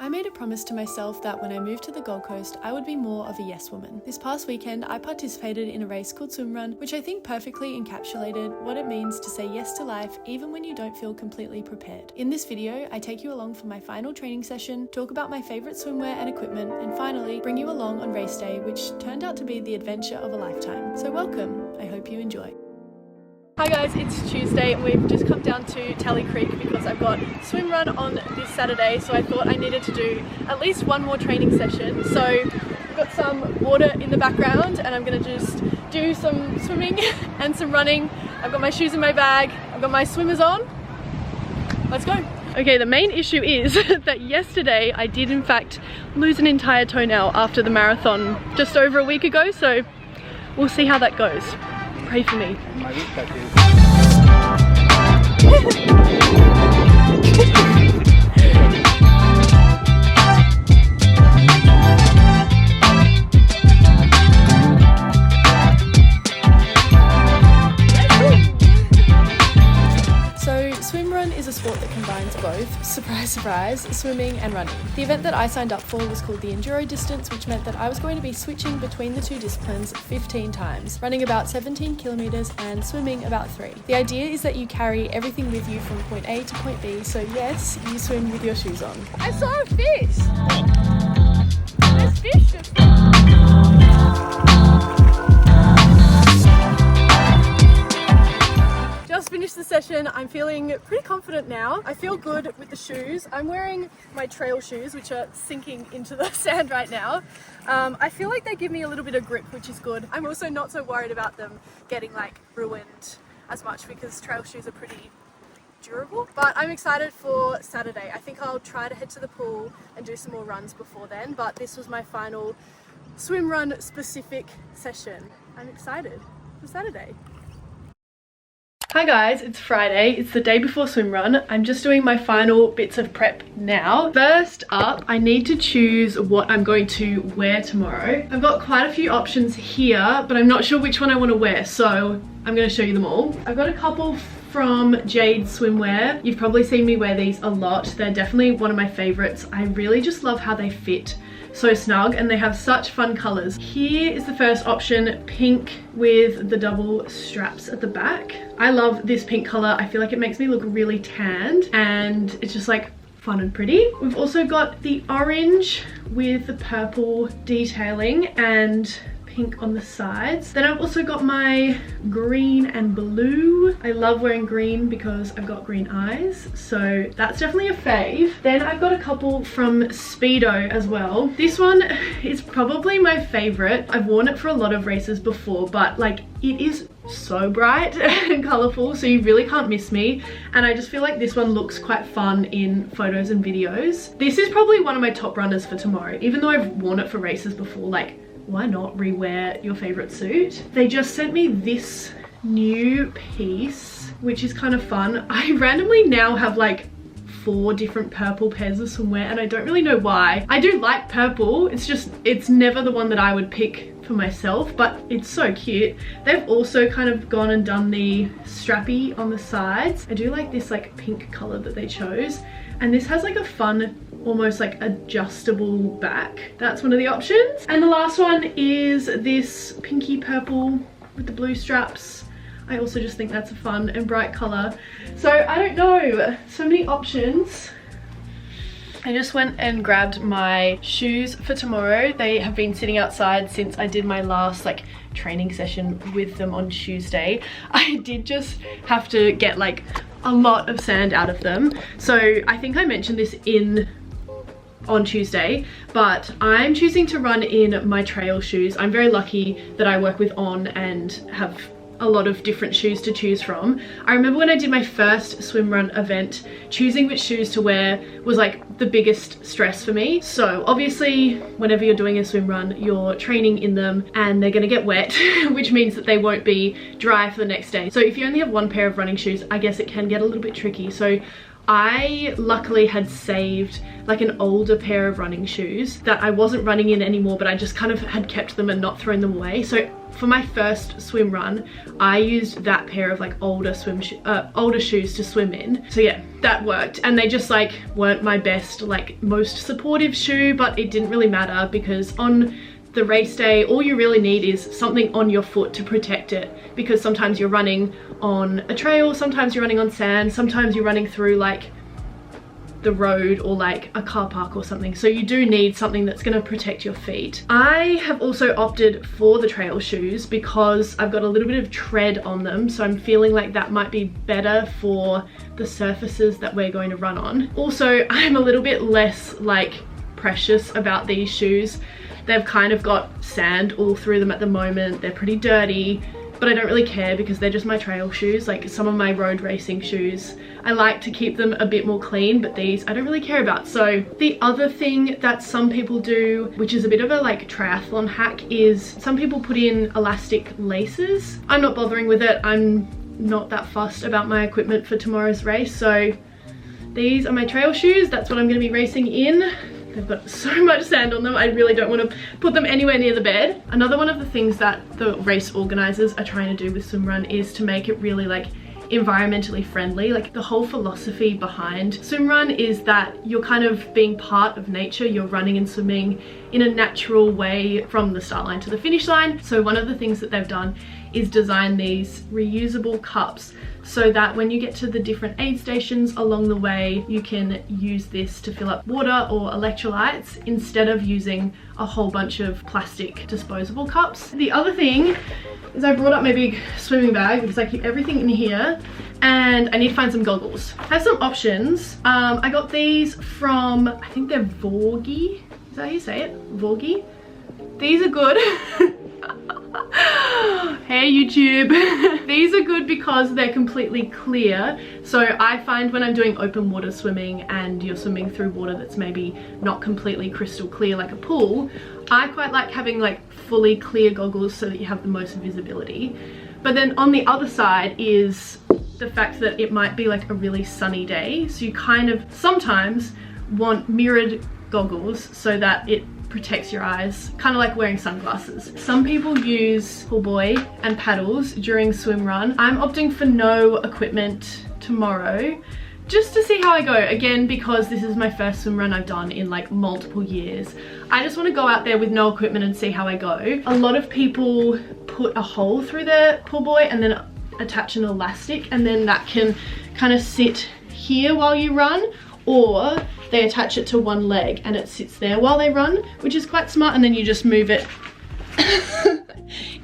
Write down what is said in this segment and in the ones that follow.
I made a promise to myself that when I moved to the Gold Coast, I would be more of a yes woman. This past weekend, I participated in a race called Swimrun, which I think perfectly encapsulated what it means to say yes to life even when you don't feel completely prepared. In this video, I take you along for my final training session, talk about my favourite swimwear and equipment, and finally bring you along on race day, which turned out to be the adventure of a lifetime. So welcome, I hope you enjoy. Hi guys, it's Tuesday and we've just come down to Tally Creek because I've got Swimrun on this Saturday, so I thought I needed to do at least one more training session. So I've got some water in the background and I'm going to just do some swimming and some running. I've got my shoes in my bag, I've got my swimmers on. Let's go. Okay, the main issue is that yesterday I did in fact lose an entire toenail after the marathon just over a week ago, so we'll see how that goes. Pray for me. My week back is. Swimrun is a sport that combines both, surprise surprise, swimming and running. The event that I signed up for was called the Enduro Distance, which meant that I was going to be switching between the two disciplines 15 times, running about 17 kilometers and swimming about 3. The idea is that you carry everything with you from point A to point B, so yes, you swim with your shoes on. I saw a fish! There's fish! Just finished the session. I'm feeling pretty confident now. I feel good with the shoes. I'm wearing my trail shoes, which are sinking into the sand right now. I feel like they give me a little bit of grip, which is good. I'm also not so worried about them getting like ruined as much because trail shoes are pretty durable. But I'm excited for Saturday. I think I'll try to head to the pool and do some more runs before then, but this was my final Swimrun specific session. I'm excited for Saturday. Hi guys, it's Friday. It's the day before Swimrun. I'm just doing my final bits of prep now. First up, I need to choose what I'm going to wear tomorrow. I've got quite a few options here, but I'm not sure which one I want to wear, so I'm going to show you them all. I've got a couple from Jade Swimwear. You've probably seen me wear these a lot. They're definitely one of my favorites. I really just love how they fit so snug and they have such fun colors. Here is the first option, pink with the double straps at the back. I love this pink color. I feel like it makes me look really tanned and it's just like fun and pretty. We've also got the orange with the purple detailing and pink on the sides. Then I've also got my green and blue. I love wearing green because I've got green eyes, so that's definitely a fave. Then I've got a couple from Speedo as well. This one is probably my favorite. I've worn it for a lot of races before, but like it is so bright and colorful, so you really can't miss me, and I just feel like this one looks quite fun in photos and videos. This is probably one of my top runners for tomorrow, even though I've worn it for races before. Like, why not rewear your favorite suit? They just sent me this new piece, which is kind of fun. I randomly now have like 4 different purple pairs of swimwear and I don't really know why. I do like purple, it's just, it's never the one that I would pick for myself, but it's so cute. They've also kind of gone and done the strappy on the sides. I do like this like pink color that they chose, and this has like a fun almost like adjustable back. That's one of the options. And the last one is this pinky purple with the blue straps. I also just think that's a fun and bright color. So I don't know, so many options. I just went and grabbed my shoes for tomorrow. They have been sitting outside since I did my last like training session with them on Tuesday. I did just have to get like a lot of sand out of them. So I think I mentioned this on Tuesday, but I'm choosing to run in my trail shoes. I'm very lucky that I work with On and have a lot of different shoes to choose from. I remember when I did my first swimrun event, choosing which shoes to wear was like the biggest stress for me. So obviously whenever you're doing a swimrun, you're training in them and they're gonna get wet, which means that they won't be dry for the next day. So if you only have one pair of running shoes, I guess it can get a little bit tricky. So I luckily had saved like an older pair of running shoes that I wasn't running in anymore, but I just kind of had kept them and not thrown them away. So for my first swim run, I used that pair of like older shoes to swim in. So yeah, that worked. And they just like weren't my best, like most supportive shoe, but it didn't really matter because on the race day, all you really need is something on your foot to protect it, because sometimes you're running on a trail, sometimes you're running on sand, sometimes you're running through like the road or like a car park or something, so you do need something that's going to protect your feet. I have also opted for the trail shoes because I've got a little bit of tread on them, so I'm feeling like that might be better for the surfaces that we're going to run on. Also, I'm a little bit less like precious about these shoes. They've kind of got sand all through them at the moment. They're pretty dirty, but I don't really care because they're just my trail shoes. Like some of my road racing shoes, I like to keep them a bit more clean, but these I don't really care about. So the other thing that some people do, which is a bit of a like triathlon hack, is some people put in elastic laces. I'm not bothering with it. I'm not that fussed about my equipment for tomorrow's race. So these are my trail shoes. That's what I'm going to be racing in. They've got so much sand on them, I really don't want to put them anywhere near the bed. Another one of the things that the race organizers are trying to do with Swimrun is to make it really like environmentally friendly. Like the whole philosophy behind Swimrun is that you're kind of being part of nature. You're running and swimming in a natural way from the start line to the finish line. So one of the things that they've done is design these reusable cups so that when you get to the different aid stations along the way, you can use this to fill up water or electrolytes instead of using a whole bunch of plastic disposable cups. The other thing is I brought up my big swimming bag because I keep everything in here, and I need to find some goggles. I have some options. I got these from, I think they're Vorgi. Is that how you say it? Vorgi? These are good. Hey YouTube. These are good because they're completely clear. So I find when I'm doing open water swimming and you're swimming through water that's maybe not completely crystal clear like a pool, I quite like having like fully clear goggles so that you have the most visibility. But then on the other side is the fact that it might be like a really sunny day, so you kind of sometimes want mirrored goggles so that it protects your eyes, kind of like wearing sunglasses. Some people use pull buoy and paddles during swim run. I'm opting for no equipment tomorrow just to see how I go, again because this is my first swim run I've done in like multiple years. I just want to go out there with no equipment and see how I go. A lot of people put a hole through their pull buoy and then attach an elastic, and then that can kind of sit here while you run, or they attach it to one leg and it sits there while they run, which is quite smart, and then you just move it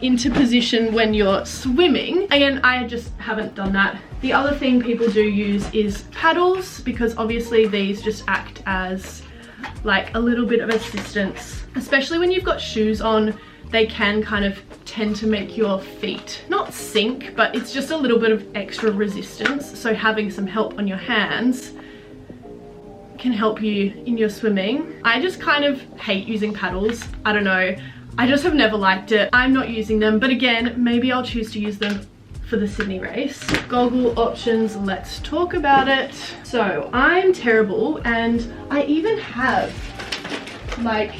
into position when you're swimming. Again, I just haven't done that. The other thing people do use is paddles, because obviously these just act as like a little bit of assistance, especially when you've got shoes on. They can kind of tend to make your feet not sink, but it's just a little bit of extra resistance, so having some help on your hands can help you in your swimming. I just kind of hate using paddles. I don't know, I just have never liked it. I'm not using them, but again, maybe I'll choose to use them for the Sydney race. Goggle options, let's talk about it. So I'm terrible, and I even have like,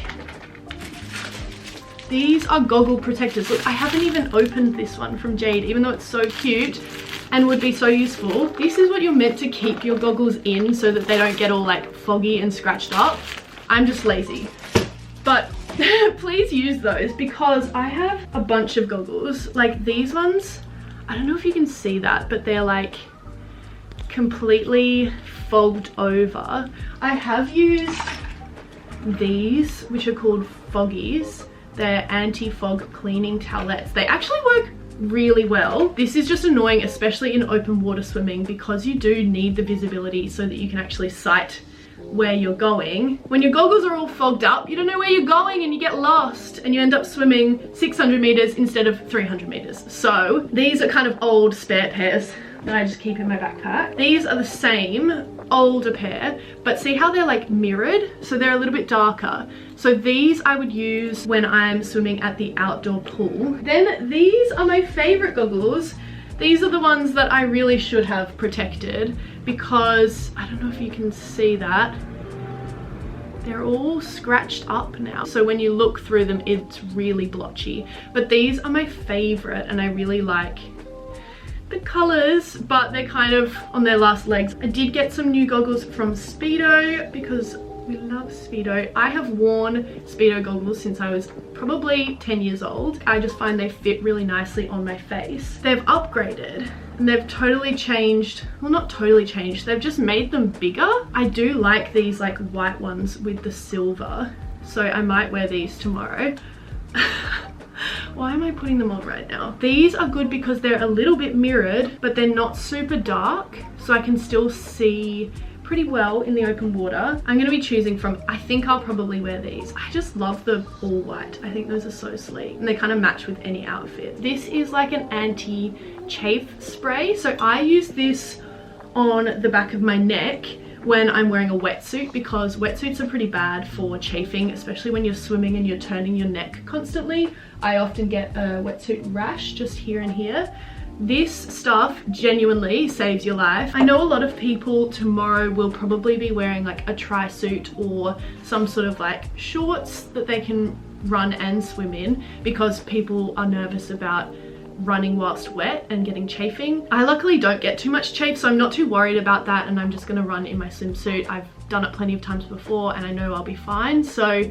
these are goggle protectors. Look, I haven't even opened this one from Jade, even though it's so cute and would be so useful. This is what you're meant to keep your goggles in so that they don't get all like foggy and scratched up. I'm just lazy. But please use those, because I have a bunch of goggles. Like these ones, I don't know if you can see that, but they're like completely fogged over. I have used these, which are called Foggies. They're anti-fog cleaning towelettes. They actually work really well. This is just annoying, especially in open water swimming, because you do need the visibility so that you can actually sight where you're going. When your goggles are all fogged up, you don't know where you're going and you get lost and you end up swimming 600 meters instead of 300 meters. So these are kind of old spare pairs that I just keep in my backpack. These are the same older pair, but see how they're like mirrored? So they're a little bit darker. So these I would use when I'm swimming at the outdoor pool. Then these are my favorite goggles. These are the ones that I really should have protected, because I don't know if you can see that. They're all scratched up now. So when you look through them, it's really blotchy. But these are my favorite and I really like the colors, but they're kind of on their last legs. I did get some new goggles from Speedo because we love Speedo. I have worn Speedo goggles since I was probably 10 years old. I just find they fit really nicely on my face. They've upgraded and they've totally changed, well, not totally changed, they've just made them bigger. I do like these like white ones with the silver, so I might wear these tomorrow. Why am I putting them on right now? These are good because they're a little bit mirrored, but they're not super dark, so I can still see pretty well in the open water. I'm gonna be choosing from, I think I'll probably wear these. I just love the all white. I think those are so sleek and they kind of match with any outfit. This is like an anti-chafe spray. So I use this on the back of my neck when I'm wearing a wetsuit, because wetsuits are pretty bad for chafing, especially when you're swimming and you're turning your neck constantly. I often get a wetsuit rash just here and here. This stuff genuinely saves your life. I know a lot of people tomorrow will probably be wearing like a tri-suit or some sort of like shorts that they can run and swim in, because people are nervous about running whilst wet and getting chafing. I luckily don't get too much chafe, so I'm not too worried about that, and I'm just gonna run in my swimsuit. I've done it plenty of times before and I know I'll be fine. So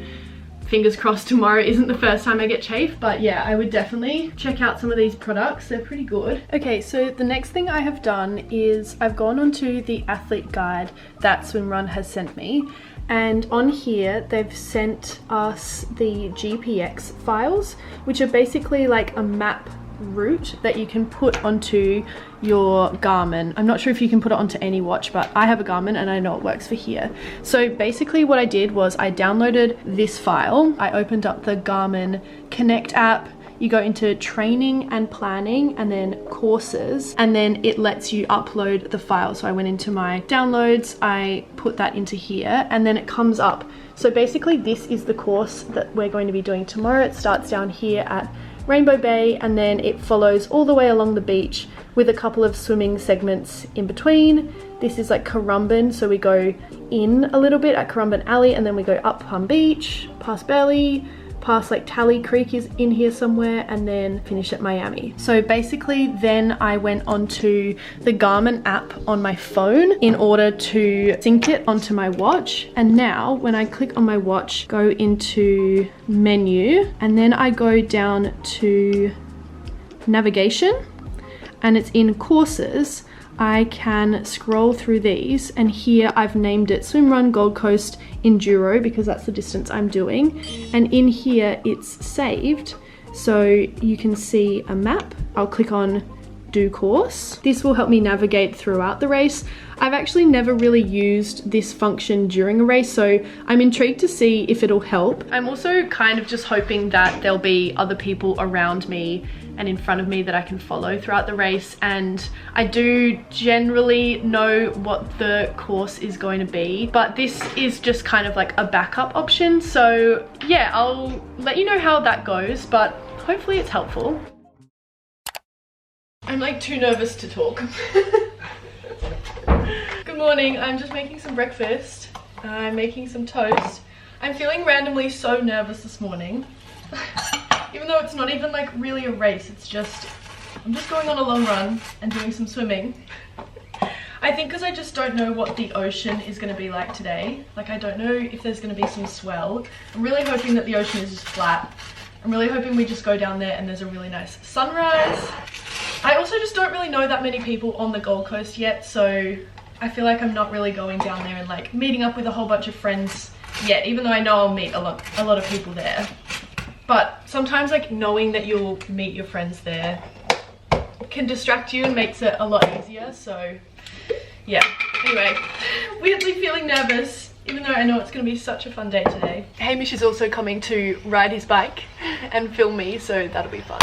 fingers crossed tomorrow isn't the first time I get chafe, but yeah, I would definitely check out some of these products. They're pretty good. Okay, so the next thing I have done is I've gone onto the athlete guide that Swimrun has sent me, and on here they've sent us the GPX files, which are basically like a map route that you can put onto your Garmin. I'm not sure if you can put it onto any watch, but I have a Garmin and I know it works for here. So basically what I did was I downloaded this file. I opened up the Garmin Connect app. You go into training and planning and then courses, and then it lets you upload the file. So I went into my downloads, I put that into here, and then it comes up. So basically this is the course that we're going to be doing tomorrow. It starts down here at Rainbow Bay, and then it follows all the way along the beach with a couple of swimming segments in between. This is like Currumbin, so we go in a little bit at Currumbin Alley, and then we go up Palm Beach, past Burley, past like Tally Creek is in here somewhere, and then finish at Miami. So basically then I went onto the Garmin app on my phone in order to sync it onto my watch. And now when I click on my watch, go into menu, and then I go down to navigation, and it's in courses, I can scroll through these, and here I've named it Swimrun Gold Coast Enduro because that's the distance I'm doing, and in here it's saved, so you can see a map. I'll click on do course. This will help me navigate throughout the race. I've actually never really used this function during a race, so I'm intrigued to see if it'll help. I'm also kind of just hoping that there'll be other people around me and in front of me that I can follow throughout the race, and I do generally know what the course is going to be, but this is just kind of like a backup option. So yeah, I'll let you know how that goes, but hopefully it's helpful. I'm like too nervous to talk. Good morning, I'm just making some breakfast. I'm making some toast. I'm feeling randomly so nervous this morning. Even though it's not even like really a race, it's just, I'm just going on a long run and doing some swimming. I think because I just don't know what the ocean is going to be like today. Like I don't know if there's going to be some swell. I'm really hoping that the ocean is just flat. I'm really hoping we just go down there and there's a really nice sunrise. I also just don't really know that many people on the Gold Coast yet, so I feel like I'm not really going down there and like meeting up with a whole bunch of friends yet, even though I know I'll meet a lot of people there. But sometimes like knowing that you'll meet your friends there can distract you and makes it a lot easier. So yeah, anyway, weirdly feeling nervous, even though I know it's going to be such a fun day today. Hamish is also coming to ride his bike and film me, so that'll be fun.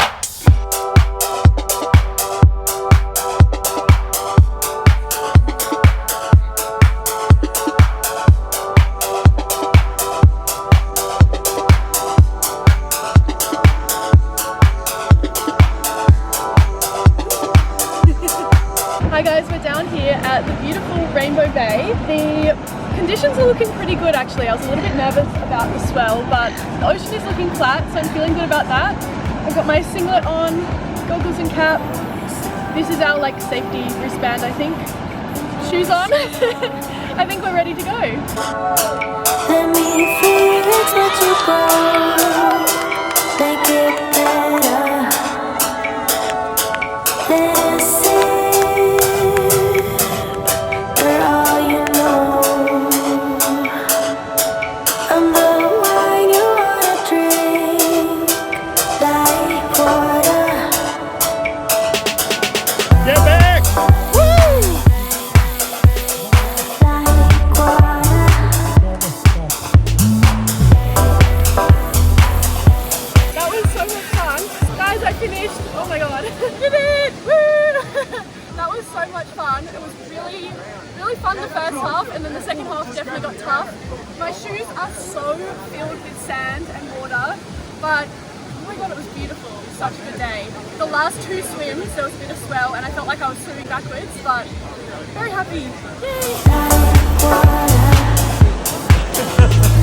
Hi guys, we're down here at the beautiful looking pretty good actually. I was a little bit nervous about the swell, but the ocean is looking flat, so I'm feeling good about that. I've got my singlet on, goggles and cap. This is our like safety wristband, I think. Shoes on. I think we're ready to go. Let me feel it, what you grow. Make it better. This is for all you know. I'm the wine you wanna drink, like water. Get back! Woo! Like water. That was so much fun. Guys, I finished. Oh my god. Did it! Woo! That was so much fun. It was really fun the first half, and then the second half definitely got tough. My shoes are so filled with sand and water, but oh my god, it was beautiful. It was such a good day. The last two swims, there was a bit of swell, and I felt like I was swimming backwards, but very happy. Yay! Like water.